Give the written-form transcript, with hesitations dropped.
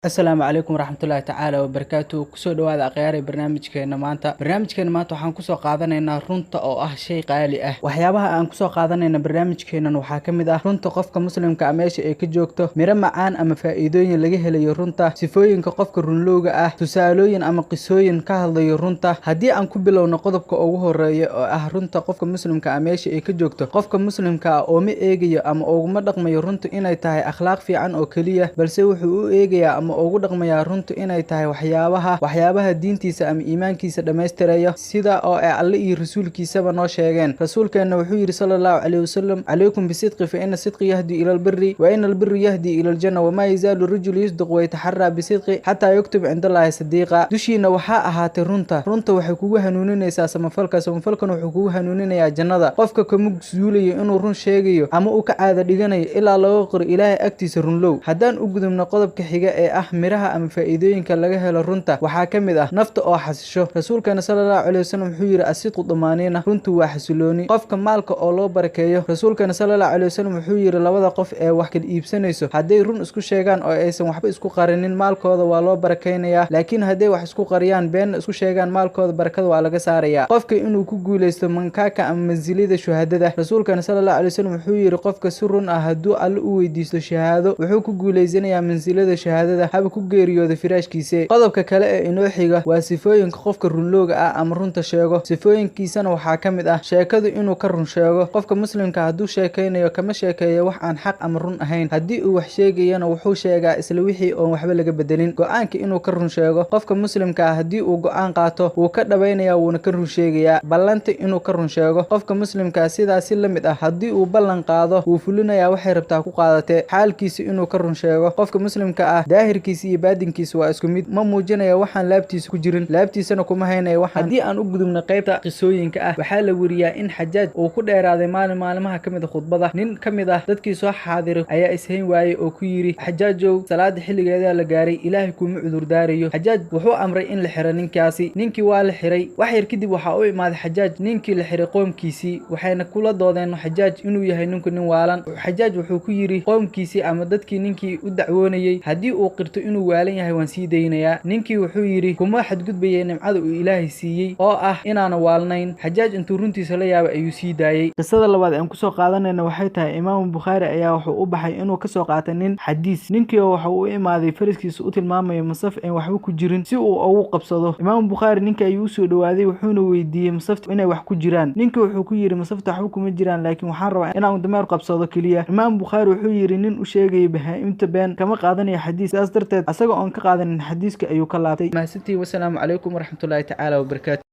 السلام عليكم ورحمة الله تعالى وبركاته كسو دواada aqyaari barnaamijkeena maanta waxaan ku soo qaadanaynaa runta oo ah shay qaali ah waxyaabaha aan ku soo qaadanayna barnaamijkeenan waxaa ka mid ah runta qofka muslimka ah meesha ay ka joogto miro macaan ama faa'iidooyin laga helayo runta sifooyinka qofka runlowga ah tusaalooyin ama qisooyin ka hadlayo runta haddii aan ku bilowno qodobka ugu horeeya oo ah runta qofka muslimka ah meesha ay ka joogto qofka muslimka ah oo ma eegayo ama uguma dhaqmayo runta inay tahay akhlaaq fiican oo kaliya balse wuxuu u eegayaa ama ugu dhaqmayaa runtu inay tahay waxyaabaha diintiisa ama iimaankiisa dhameystiraya sida oo ay alle iyo rasuulkiisaba noo sheegeen rasuulkeena wuxuu yiri sallallahu alayhi wasallam alaykum bisidqi fa inna sidqi yahdi ila albirri wa inna albirri yahdi ila aljanna wa ma yazalu rajulu yusdiq wa yataharra bisidqi hatta yaktub inda allahi sadiqa dushiina waxaa ahaatay runta waxay kugu hanuuninaysaa samafalkana wuxuu kugu hanuuninayaa jannada qofka kama suulayo inuu run sheegayo ama uu ka caada dhiganayo ilaa laga qoro ilaahay agtiisa runlow haddaan u gudubno qodobka xiga ee ah miraha ama faa'iidooyinka laga helo runta waxaa ka mid ah nafta oo xasisho rasuulkeena sallallahu alayhi wasallam wuxuu yiri asidqu damaaniina runtu waa xasilooni qofka maalka oo loo barakeeyo rasuulkeena sallallahu alayhi wasallam wuxuu yiri labada qof ee wax kala iibsanayso hadday run isku sheegaan oo aysan waxba isku qarinin maalkooda waa loo barakeynayaa laakiin hadday wax isku qariyaan been isku sheegaan maalkooda barakada waa laga saarayaa qofka inuu ku guuleysto mankaaka ama manzilada shuhadada rasuulkeena sallallahu alayhi wasallam wuxuu yiri qofka si run ah hadduu alle u weydiisto shahaado wuxuu ku guuleysanayaa manzilada shahaadada ku geeriyooda firaashkiisa qodobka kale ee inoo xiga waa sifooyinka qofka runlowga ah ama runta sheego sifooyinkiisana waxaa ka mid ah sheekadu inuu ka run sheego qofka muslimka hadduu sheekaynayo kama sheekeeyo wax aan xaq ama run ahayn haddii uu wax sheegayana wuxuu sheegaa isla wixii oon waxba laga bedelin go'aanka inuu ka run sheego qofka muslimka ah haddii uu go'aan qaato wuu ka dhabaynayaa wuuna ka run sheegayaa ballanta inuu ka run sheego qofka muslimka sidaasi la mid ah haddii uu ballan qaado wuu fulinayaa waxay rabtaa ku qaadatee xaalkiisa inuu ka run sheego qofka muslimka ah daahirkiisa iyo baadinkiisa waa isku mid ma muujinaya waxaan laabtiisa ku jirin laabtiisana kuma haynaya waxaan haddii aan u gudubno qaybta qisooyinka ah waxaa la weriyaa in xajaaj uu ku dheeraaday maalmaha ka mid ah khudbada nin ka mid ah dadkii soo xaadiray ayaa ishayn waayey oo ku yiri xajaajow salaada xilligeeda la gaaray ilaahay kuma cudur daarayo xajaaj wuxuu amray in la xiro ninkaasi ninkii waa la xiray wax yar kadib waxaa u imaaday xajaaj ninkii la xiray qoomkiisii waxayna kula doodeen xajaaj inuu yahay ninku nin waalan xajaaj wuxuu ku yiri qoomkiisii ama dadkii ninkii u dacwoonayay haddii uu qirto inuu waalan yahay waan sii daynayaa ninkii wuxuu yiri kuma xadgudbayay nimcada uu ilaahay siiyey oo ah inaana waalnayn xajaaj intuu runtiisa la yaabay ayuu sii daayay qisada labaad aan ku soo qaadanayna waxay tahay imaam Bukhari ayaa wuxuu u baxay inuu ka soo qaato nin xadiis ninkii wuxuu u imaaday fariskiisa u tilmaamay musaf in waxba ku jirin si uu ugu qabsado imaam Bukhari ninkii ayuu u soo dhawaaday wuxuuna weydiiyay musafta inay wax ku jiraan ninkii wuxuu ku yiri musafta waxba kuma jiraan laakiin waxaan rabaa inaan dameer qabsado kaliya imaam Bukhari wuxuu yiri nin u sheegay bahaa'imta been kama qaadanayo xadiis saas darteed asaga oon ka qaadanin xadiiska ayuu ka laabtay mahadsantii wassalaamu calaykum waraxmatullaahi tacaala wabarakaatu